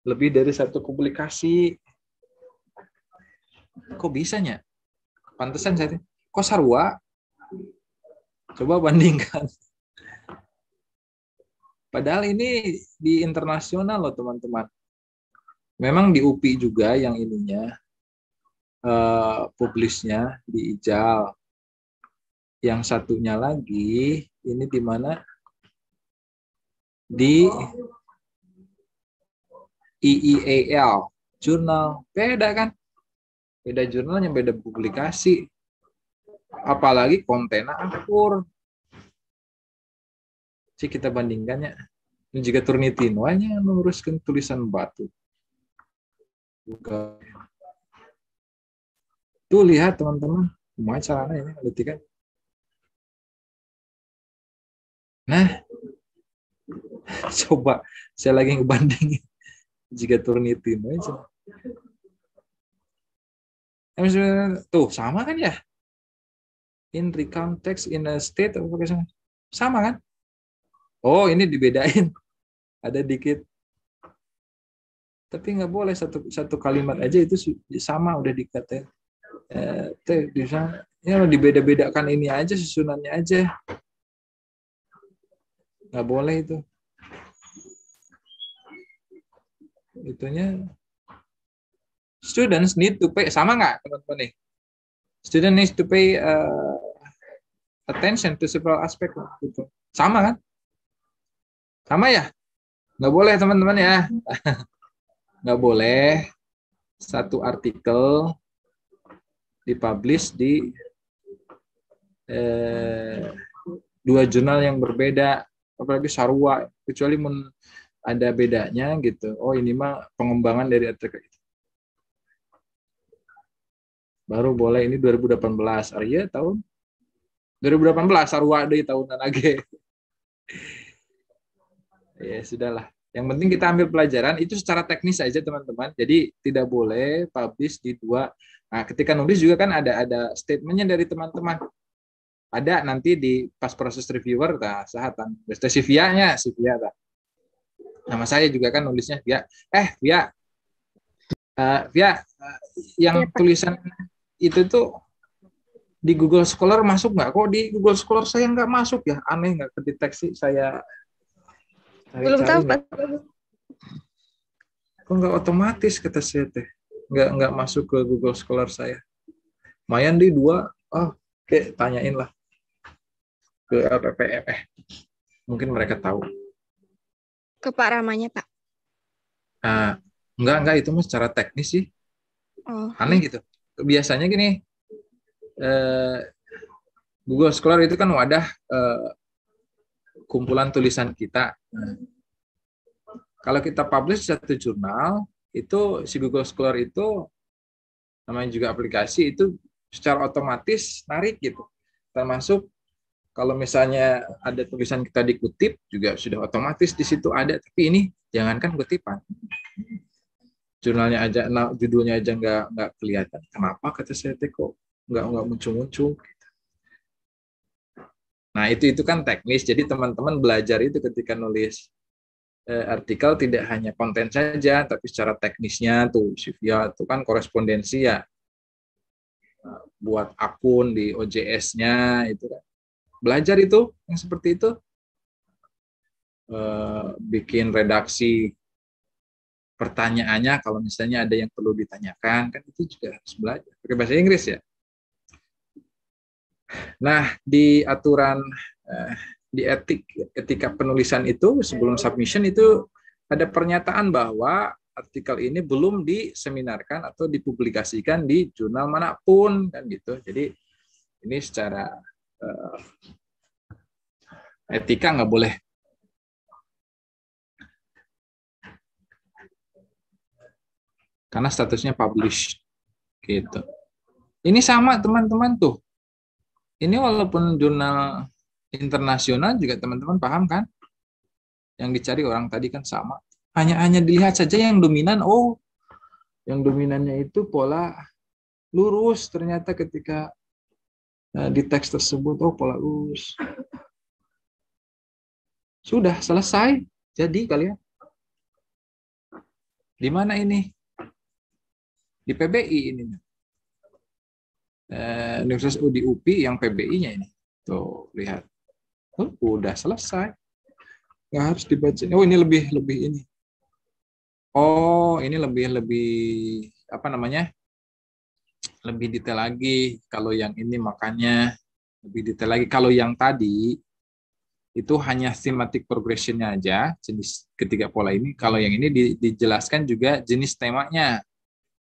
lebih dari 1 publikasi. Kok bisanya? Pantesan saya. Kok sarua? Coba bandingkan. Padahal ini di internasional loh teman-teman. Memang di UPI juga yang ininya publisnya di Ijal. Yang satunya lagi ini di mana? Di IIAL jurnal. Beda kan? Beda jurnalnya, beda publikasi. Apalagi kontennya akur. Jadi kita bandingkannya. Ini jika Turnitinwanya meluruskan tulisan batu. Tuh lihat teman-teman. Cuma caranya ini, kan? Nah, coba saya lagi ngebandingin jika Turnitin aja. Tuh sama kan ya? In recount text in a state sama kan? Oh, ini dibedain. Ada dikit. Tapi nggak boleh satu kalimat aja itu sama udah dikatain. Bisa ya dibeda-bedakan ini aja susunannya aja. Nggak boleh itu. Itunya students need to pay, sama nggak teman-teman nih? Student needs to pay attention to several aspect gitu. Sama kan? Sama ya? Nggak boleh teman-teman ya. Nggak boleh satu artikel dipublish di dua jurnal yang berbeda, apalagi sarua, kecuali ada bedanya gitu. Oh ini mah pengembangan dari artikel itu. Baru boleh ini 2018. Arya tahun 2018 sarua dari tahunan lagi. Ya sudahlah. Yang penting kita ambil pelajaran itu secara teknis saja teman-teman. Jadi tidak boleh publish di dua. Nah, ketika nulis juga kan ada statementnya dari teman-teman. Ada nanti di pas proses reviewer, nah, sahatan. Sivia-nya, Sivia. Nama saya juga kan nulisnya Via. Via, yang tulisan itu tuh di Google Scholar masuk nggak? Kok di Google Scholar saya nggak masuk ya? Aneh nggak kedeteksi saya. Belum tahu Pak. Kok nggak otomatis kata saya teh. Nggak masuk ke Google Scholar saya. Lumayan di dua. Oh, oke, tanyain lah ke LPPM. Mungkin mereka tahu. Ke Pak Ramanya Pak. Enggak itu mah secara teknis sih. Oh. Aneh gitu. Biasanya gini, Google Scholar itu kan wadah kumpulan tulisan kita. Kalau kita publish satu jurnal, itu si Google Scholar itu namanya juga aplikasi itu secara otomatis narik gitu. Termasuk kalau misalnya ada tulisan kita dikutip juga sudah otomatis di situ ada. Tapi ini jangankan kutipan, jurnalnya aja, judulnya aja nggak kelihatan. Kenapa kata saya kok nggak muncul-muncul? Nah itu kan teknis. Jadi teman-teman belajar itu ketika nulis artikel tidak hanya konten saja, tapi secara teknisnya tuh Sivia itu kan korespondensi ya, buat akun di OJS-nya itu kan. Belajar itu yang seperti itu, bikin redaksi pertanyaannya kalau misalnya ada yang perlu ditanyakan kan itu juga harus belajar pakai bahasa Inggris ya. Nah di aturan di etika penulisan itu sebelum submission itu ada pernyataan bahwa artikel ini belum diseminarkan atau dipublikasikan di jurnal manapun kan gitu. Jadi ini secara etika nggak boleh. Karena statusnya publish gitu. Ini sama teman-teman tuh. Ini walaupun jurnal internasional juga teman-teman paham kan? Yang dicari orang tadi kan sama. Hanya dilihat saja yang dominan. Oh, yang dominannya itu pola lurus. Ternyata ketika di teks tersebut, oh pola lurus. Sudah selesai. Jadi kalian di mana ini? Di PBI ini. Universitas di UPI yang PBI-nya ini. Tuh, lihat. Udah selesai. Nggak harus dibaca. Oh, ini lebih ini. Oh, ini lebih apa namanya? Lebih detail lagi. Kalau yang ini makanya lebih detail lagi. Kalau yang tadi itu hanya thematic progression-nya aja, jenis ketiga pola ini. Kalau yang ini dijelaskan juga jenis temanya.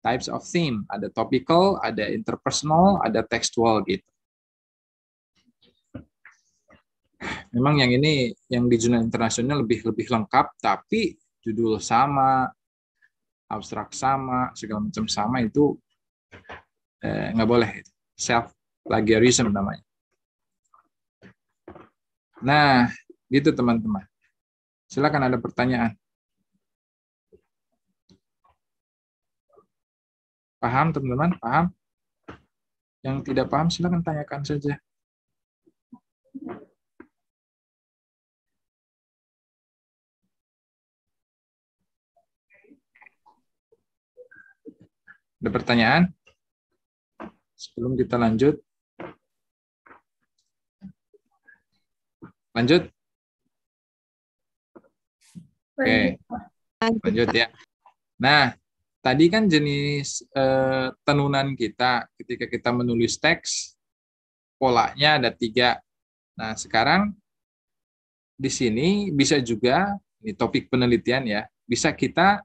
Types of theme, ada topical, ada interpersonal, ada textual gitu. Memang yang ini yang di jurnal internasional lebih lengkap, tapi judul sama, abstrak sama, segala macam sama itu nggak boleh. Self plagiarism namanya. Nah, Gitu teman-teman. Silakan ada pertanyaan. Paham teman-teman? Paham? Yang tidak paham silakan tanyakan saja. Ada pertanyaan? Sebelum kita lanjut. Lanjut? Oke, lanjut ya. Nah, tadi kan jenis tenunan kita ketika kita menulis teks, polanya ada 3. Nah, sekarang di sini bisa juga, ini topik penelitian ya, bisa kita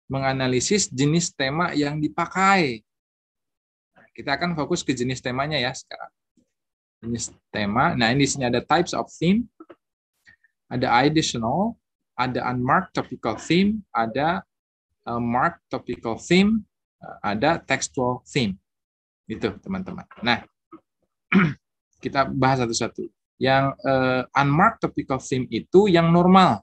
menganalisis jenis tema yang dipakai. Nah, kita akan fokus ke jenis temanya ya sekarang. Jenis tema, nah ini di sini ada types of theme, ada additional, ada unmarked topical theme, ada marked topical theme, ada textual theme. Itu teman-teman. Nah, kita bahas satu-satu. Yang unmarked topical theme itu yang normal.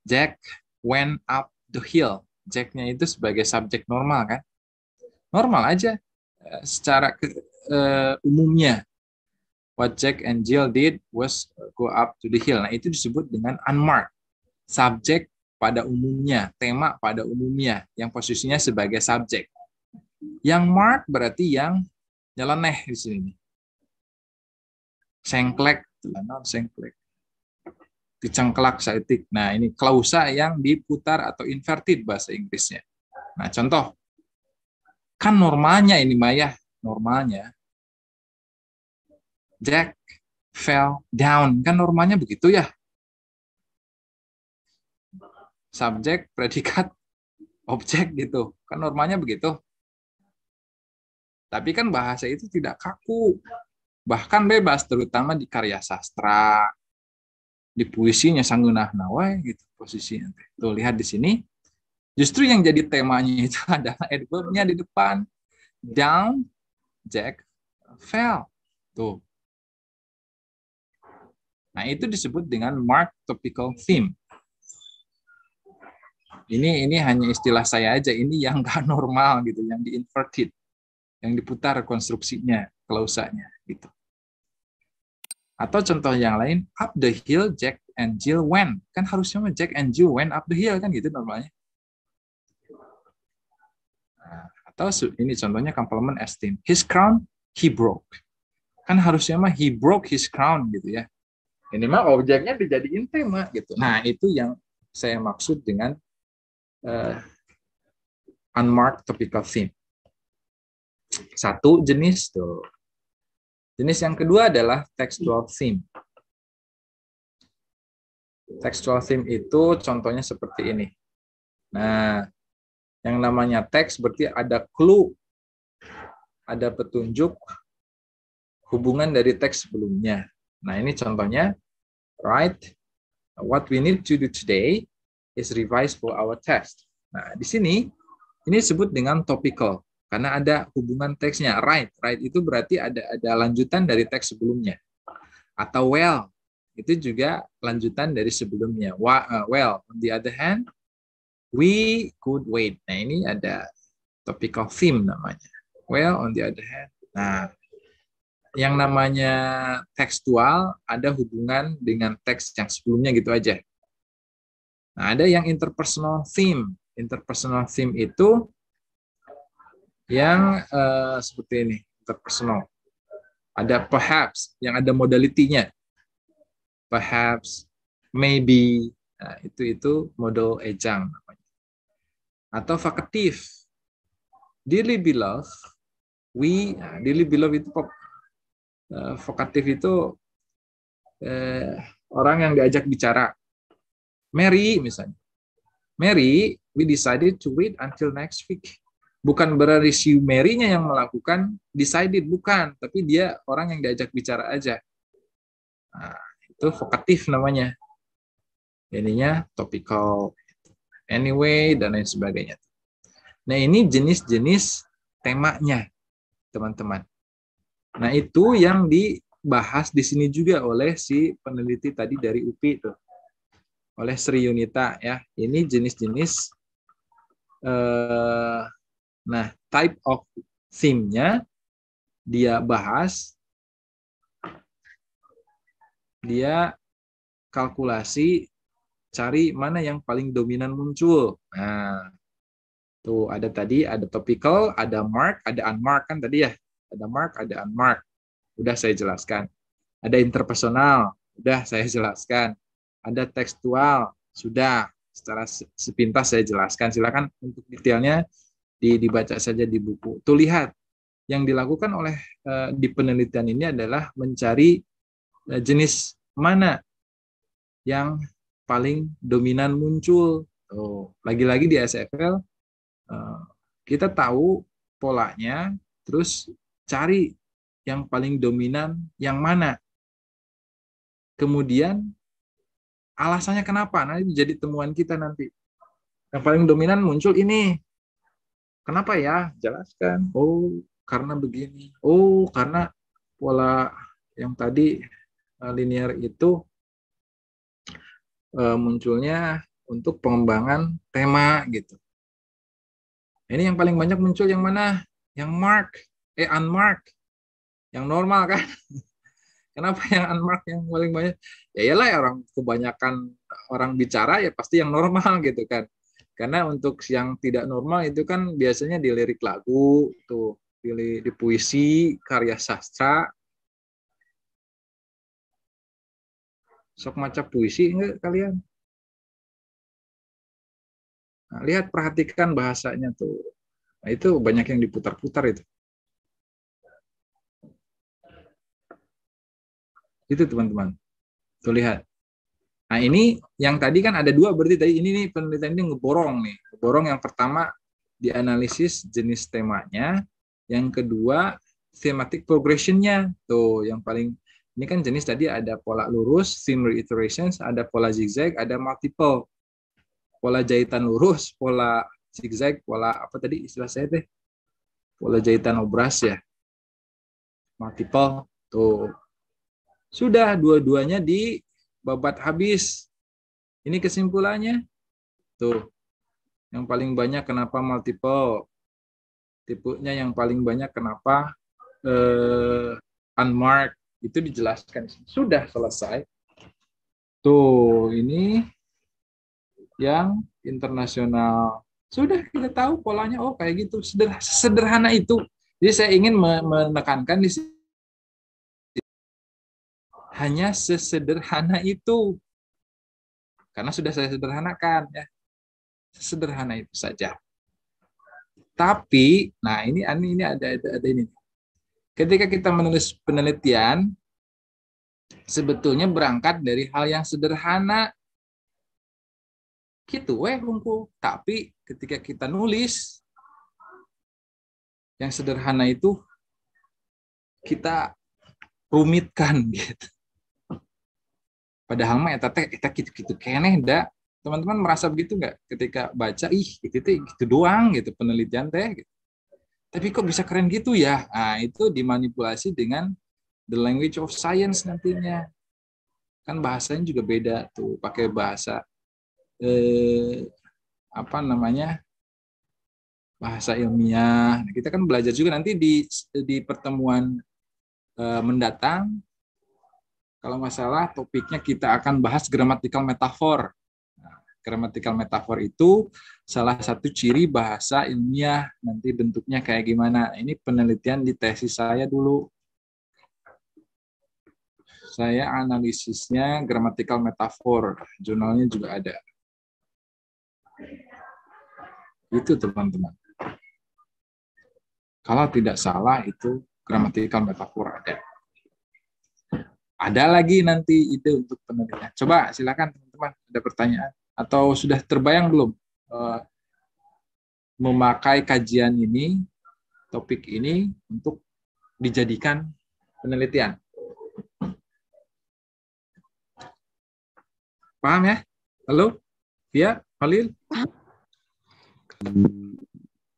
Jack went up the hill. Jack-nya itu sebagai subjek normal kan? Normal aja secara umumnya. What Jack and Jill did was go up to the hill. Nah, itu disebut dengan unmarked. Subjek pada umumnya, tema pada umumnya, yang posisinya sebagai subjek. Yang marked berarti yang nyeleneh di sini. Sengklek, sengklek. Dicengklak, saitik. Nah, ini klausa yang diputar atau inverted bahasa Inggrisnya. Nah, contoh. Kan normalnya ini Maya, normalnya. Jack fell down. Kan normalnya begitu ya. Subjek, predikat, objek gitu. Kan normalnya begitu. Tapi kan bahasa itu tidak kaku. Bahkan bebas, terutama di karya sastra. Di puisinya Sanggunah Nawai gitu posisinya. Tuh, lihat di sini. Justru yang jadi temanya itu adalah adverb-nya di depan. Down, Jack fell. Tuh. Nah, itu disebut dengan marked topical theme. Ini hanya istilah saya aja, ini yang nggak normal gitu, yang di-inverted, yang diputar konstruksinya, klausanya gitu. Atau contoh yang lain, up the hill Jack and Jill went. Kan harusnya Jack and Jill went up the hill kan gitu normalnya. Nah, atau ini contohnya complement esteem. His crown he broke. Kan harusnya mah he broke his crown gitu ya. Ini mah objeknya dijadiin tema gitu. Nah, itu yang saya maksud dengan unmarked topical theme. Satu jenis tuh. Jenis yang kedua adalah textual theme. Textual theme itu contohnya seperti ini. Nah, yang namanya teks berarti ada clue, ada petunjuk hubungan dari teks sebelumnya. Nah, ini contohnya. Right, what we need to do today is revise for our test. Nah, di sini ini disebut dengan topical karena ada hubungan teksnya. Right itu berarti ada lanjutan dari teks sebelumnya. Atau well, itu juga lanjutan dari sebelumnya. Well, on the other hand, we could wait. Nah, ini ada topical theme namanya. Well, on the other hand. Nah, yang namanya tekstual ada hubungan dengan teks yang sebelumnya gitu aja. Nah, ada yang interpersonal theme. Interpersonal theme itu yang seperti ini, interpersonal. Ada perhaps, yang ada modalitinya. Perhaps, maybe, nah, itu model ejang namanya. Atau vocative. Dearly beloved, dearly beloved itu vokatif itu orang yang diajak bicara. Mary misalnya. Mary, we decided to wait until next week. Bukan berarti si Mary-nya yang melakukan decided, bukan. Tapi dia orang yang diajak bicara aja. Nah, itu vokatif namanya. Ininya topical. Anyway, dan lain sebagainya. Nah, ini jenis-jenis temanya, teman-teman. Nah, itu yang dibahas di sini juga oleh si peneliti tadi dari UPI tuh, oleh Sri Yunita ya. Ini jenis-jenis nah type of theme-nya dia bahas, dia kalkulasi cari mana yang paling dominan muncul. Nah, tuh ada tadi, ada topical, ada mark, ada unmark kan tadi ya. Ada mark, ada unmark. Udah saya jelaskan. Ada interpersonal, udah saya jelaskan. Ada tekstual, sudah secara sepintas saya jelaskan. Silakan untuk detailnya dibaca saja di buku. Tuh lihat, yang dilakukan oleh di penelitian ini adalah mencari jenis mana yang paling dominan muncul. Lagi-lagi di SFL kita tahu polanya, terus cari yang paling dominan yang mana. Kemudian alasannya kenapa? Nah, itu jadi temuan kita nanti. Yang paling dominan muncul ini. Kenapa ya? Jelaskan. Oh, karena begini. Oh, karena pola yang tadi linear itu munculnya untuk pengembangan tema gitu. Ini yang paling banyak muncul yang mana? Yang mark, unmark. Yang normal kan? Kenapa yang unmark yang paling banyak? Ya iyalah orang kebanyakan orang bicara ya pasti yang normal gitu kan. Karena untuk yang tidak normal itu kan biasanya di lirik lagu, tuh di puisi, karya sastra. Sok maca puisi enggak kalian? Nah, lihat perhatikan bahasanya tuh. Nah, itu banyak yang diputar-putar itu. Itu teman-teman. Tuh lihat. Nah, ini yang tadi kan ada dua, berarti tadi ini nih penelitian ini ngeborong nih. Ngeborong yang pertama dianalisis jenis temanya, yang kedua thematic progression-nya. Tuh, yang paling ini kan jenis tadi ada pola lurus, theme reiterations, ada pola zigzag, ada multiple. Pola jahitan lurus, pola zigzag, pola apa tadi istilah saya teh? Pola jahitan obras ya. Multiple. Tuh. Sudah dua-duanya dibabat habis. Ini kesimpulannya. Tuh. Yang paling banyak kenapa multiple? Tipenya yang paling banyak kenapa unmarked? Itu dijelaskan. Sudah selesai. Tuh, ini yang internasional. Sudah kita tahu polanya, oh kayak gitu. Sederhana itu. Jadi saya ingin menekankan di sini. Hanya sesederhana itu. Karena sudah saya sederhanakan. Ya. Sederhana itu saja. Tapi, nah ini ada ini. Ketika kita menulis penelitian, sebetulnya berangkat dari hal yang sederhana. Gitu hungku. Tapi ketika kita nulis, yang sederhana itu kita rumitkan gitu. Padahal mah eta gitu keneh da. Teman-teman merasa begitu nggak ketika baca itu gitu doang gitu penelitian teh gitu. Tapi kok bisa keren gitu ya? Nah, itu dimanipulasi dengan the language of science nantinya. Kan bahasanya juga beda tuh, pakai bahasa apa namanya? Bahasa ilmiah. Nah, kita kan belajar juga nanti di pertemuan mendatang. Kalau nggak salah topiknya kita akan bahas grammatical metaphor. Nah, grammatical metaphor itu salah satu ciri bahasa ilmiah. Nanti bentuknya kayak gimana. Ini penelitian di tesis saya dulu. Saya analisisnya grammatical metaphor. Jurnalnya juga ada. Itu teman-teman. Kalau tidak salah itu grammatical metaphor ada. Ada lagi nanti ide untuk penelitian. Coba silakan teman-teman, ada pertanyaan atau sudah terbayang belum memakai kajian ini, topik ini untuk dijadikan penelitian? Paham ya? Halo? Via? Halil?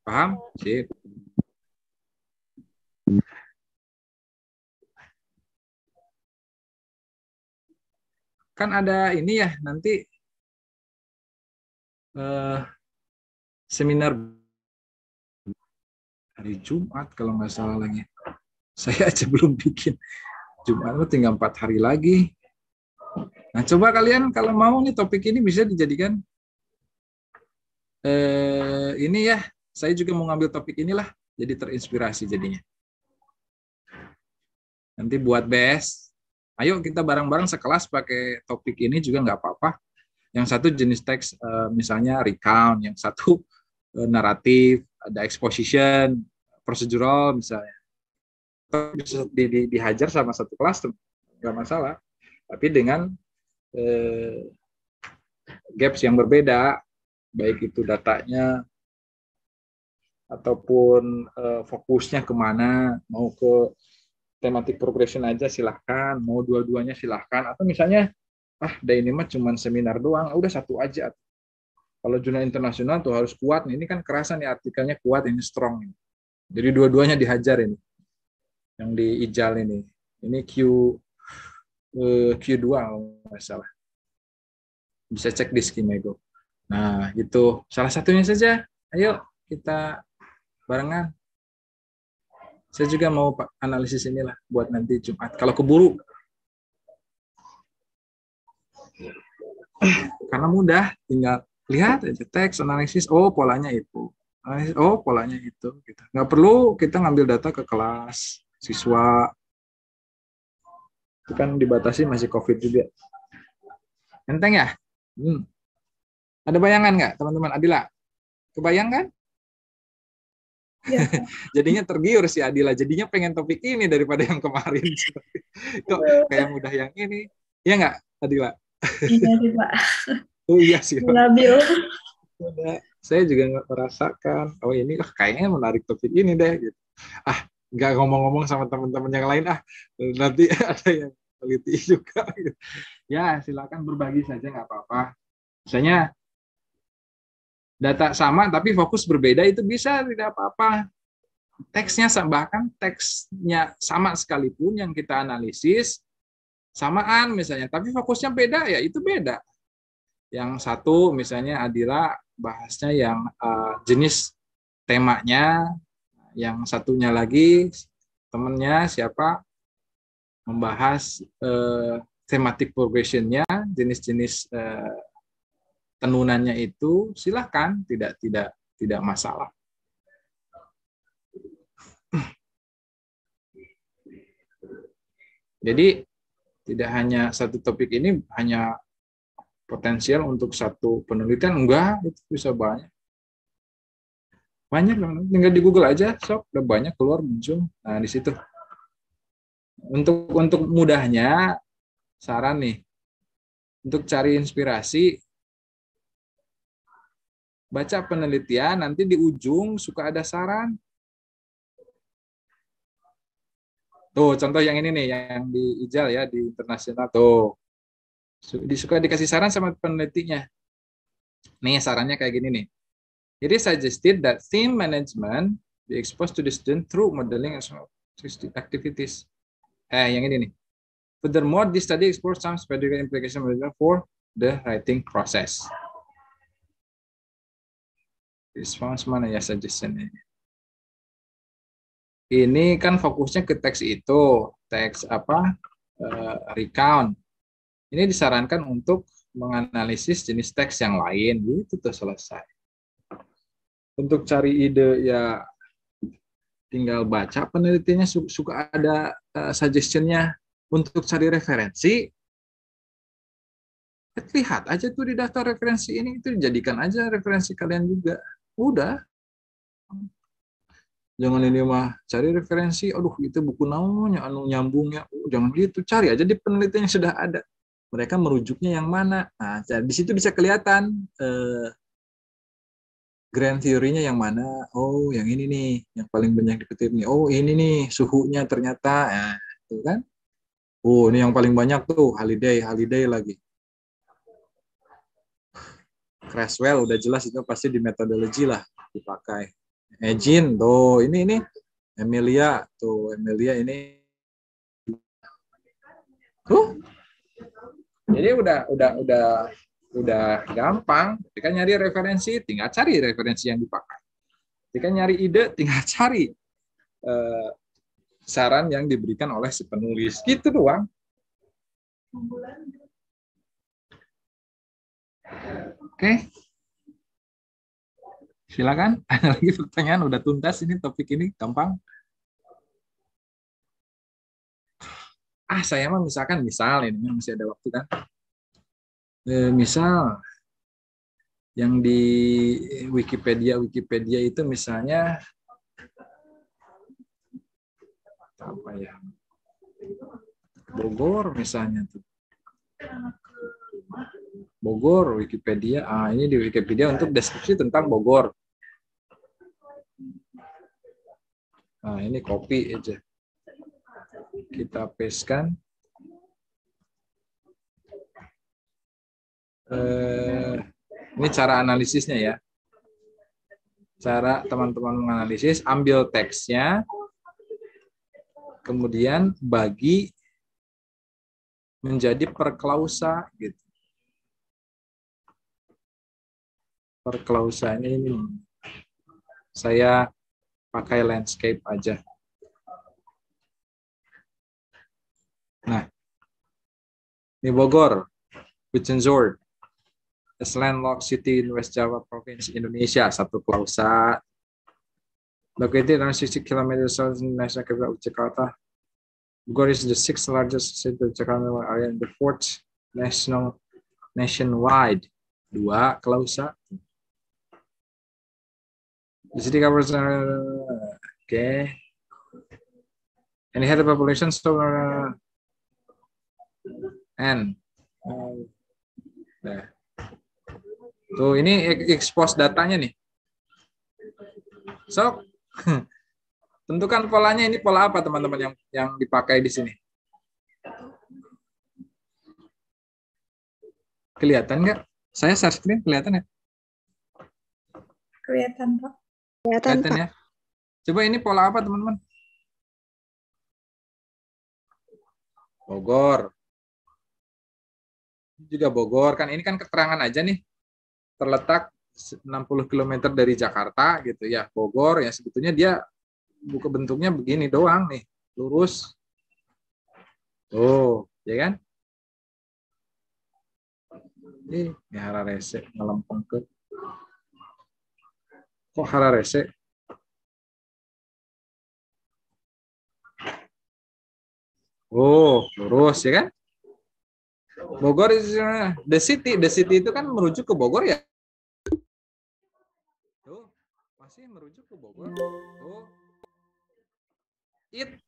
Paham? Sip. kan ada ini ya nanti seminar hari Jumat kalau nggak salah lagi. Saya aja belum bikin. Jumat itu tinggal 4 hari lagi. Nah, coba kalian kalau mau nih topik ini bisa dijadikan ini ya. Saya juga mau ngambil topik inilah, jadi terinspirasi jadinya. Nanti buat BS, ayo kita bareng-bareng sekelas pakai topik ini juga nggak apa-apa. Yang satu jenis teks misalnya recount, yang satu naratif, ada exposition, procedural misalnya. Bisa dihajar sama satu kelas, nggak masalah. Tapi dengan gaps yang berbeda, baik itu datanya ataupun fokusnya kemana, mau ke thematic progression aja silahkan, mau dua-duanya silahkan, atau misalnya ini mah cuma seminar doang, udah satu aja. Kalau jurnal internasional tuh harus kuat, ini kan kerasa nih artikelnya kuat, ini strong. Jadi dua-duanya dihajar ini, yang di IJAL ini Q2 kalau nggak salah. Bisa cek di Skimego. Nah itu salah satunya saja, ayo kita barengan. Saya juga mau analisis inilah buat nanti Jumat. Kalau keburu, karena mudah, tinggal lihat aja teks analisis. Oh polanya itu, oh polanya itu. Gitu. Nggak perlu kita ngambil data ke kelas siswa. Itu kan dibatasi masih COVID juga. Enteng ya? Ada bayangan nggak teman-teman? Adila, kebayang kan? Ya. Jadinya tergiur si Adila, jadinya pengen topik ini daripada yang kemarin. Kok kayak mudah yang ini, ya nggak Adila? Iya sih Pak. Oh iya sih Pak. Labil. Saya juga nggak merasakan, oh ini kayaknya menarik topik ini deh. Gitu. Nggak ngomong-ngomong sama teman-teman yang lain, nanti ada yang teliti juga. Gitu. Ya silakan berbagi saja nggak apa-apa. Misalnya data sama tapi fokus berbeda itu bisa, tidak apa-apa. Teksnya bahkan teksnya sama sekalipun yang kita analisis samaan misalnya, tapi fokusnya beda ya itu beda. Yang satu misalnya Adila bahasnya yang jenis temanya, yang satunya lagi temennya siapa membahas thematic progression-nya, jenis-jenis tenunannya itu silahkan, tidak masalah. Jadi tidak hanya satu topik ini hanya potensial untuk satu penelitian, enggak, itu bisa banyak. Banyak, tinggal di Google aja, sok udah banyak keluar muncul. Nah di situ. Untuk mudahnya saran nih, untuk cari inspirasi. Baca penelitian, nanti di ujung suka ada saran. Tuh, contoh yang ini nih, yang di IJAL ya, di internasional. Tuh, suka dikasih saran sama penelitinya. Nih, sarannya kayak gini nih. It is suggested that theme management be exposed to the student through modeling and activities. Yang ini nih. Furthermore, this study explores some pedagogical implications for the writing process. Response mana ya suggestion ini? Ini kan fokusnya ke teks itu, teks recount. Ini disarankan untuk menganalisis jenis teks yang lain, gitu tuh selesai. Untuk cari ide ya tinggal baca penelitiannya, suka ada suggestionnya. Untuk cari referensi, lihat aja tuh di daftar referensi ini, itu jadikan aja referensi kalian juga. Udah. Jangan ini mah cari referensi, aduh itu buku namanya anu nyambungnya. Jangan gitu, cari aja di penelitian yang sudah ada. Mereka merujuknya yang mana. Nah, di situ bisa kelihatan grand theory-nya yang mana. Oh, yang ini nih, yang paling banyak dikutip nih. Oh, ini nih suhunya ternyata. Nah, itu kan. Oh, ini yang paling banyak tuh holiday lagi. Creswell udah jelas itu pasti di metodologi lah dipakai. Jean tuh ini Emilia tuh ini Jadi udah gampang. Ketika nyari referensi, tinggal cari referensi yang dipakai. Ketika nyari ide, tinggal cari saran yang diberikan oleh si penulis. Gitu doang. Oke. Silakan. Ada lagi pertanyaan? Udah tuntas ini topik ini, gampang. Saya mah misal ini masih ada waktu kan. Misal yang di Wikipedia itu misalnya apa ya? Bogor misalnya tuh. Bogor Wikipedia. Ini di Wikipedia untuk deskripsi tentang Bogor. Nah, ini copy aja. Kita pastekan. Ini cara analisisnya ya. Cara teman-teman menganalisis, ambil teksnya, kemudian bagi menjadi perklausa gitu. Perklausanya ini. Saya pakai landscape aja. Nah, ini Bogor, Bucenzorg, a landlocked city in West Java Province, Indonesia, satu klausa. Located around 60 km south in national capital of Jakarta. Bogor is the 6th largest city of Jakarta area and the 4th nationwide. Dua klausa. The city covers okay. And it had a population so N. Nah. Tuh ini expose datanya nih. So tentukan polanya, ini pola apa teman-teman yang dipakai di sini? Kelihatan nggak? Saya share screen kelihatan ya? Kelihatan, Pak. Kelihatan, Pak. Ya. Coba ini pola apa teman-teman? Bogor. Juga Bogor kan, ini kan keterangan aja nih. Terletak 60 km dari Jakarta gitu ya. Bogor ya sebetulnya dia buka bentuknya begini doang nih, lurus. Oh, ya kan? Ini Hararese ngelempeng ke. Kok Hararese? Oh, lurus ya kan? Bogor is the city. The city itu kan merujuk ke Bogor ya? Tuh, masih merujuk ke Bogor. Tuh. It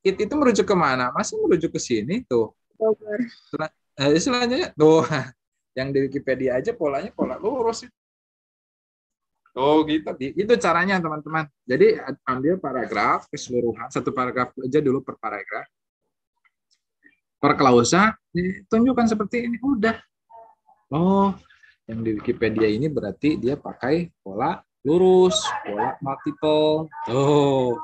itu merujuk ke mana? Masih merujuk ke sini tuh. Bogor. Selanjutnya tuh, yang di Wikipedia aja polanya pola lurus. Oh gitu, itu caranya teman-teman. Jadi ambil paragraf keseluruhan, satu paragraf aja dulu per paragraf. Per klausa tunjukkan seperti ini, udah. Oh, yang di Wikipedia ini berarti dia pakai pola lurus, pola multiple. Oh.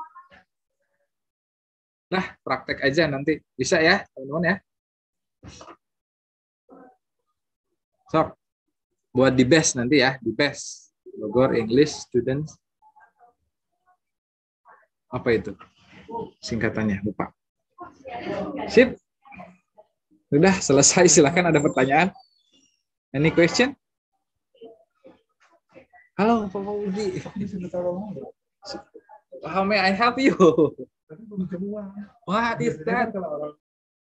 Nah, praktek aja nanti. Bisa ya, teman-teman ya. So, buat di best nanti ya, di best. Bogor English Students. Apa itu? Singkatannya, lupa. Sip. Udah selesai, silakan ada pertanyaan. Any question? Halo, Pak Uji. How may I help you? What is that?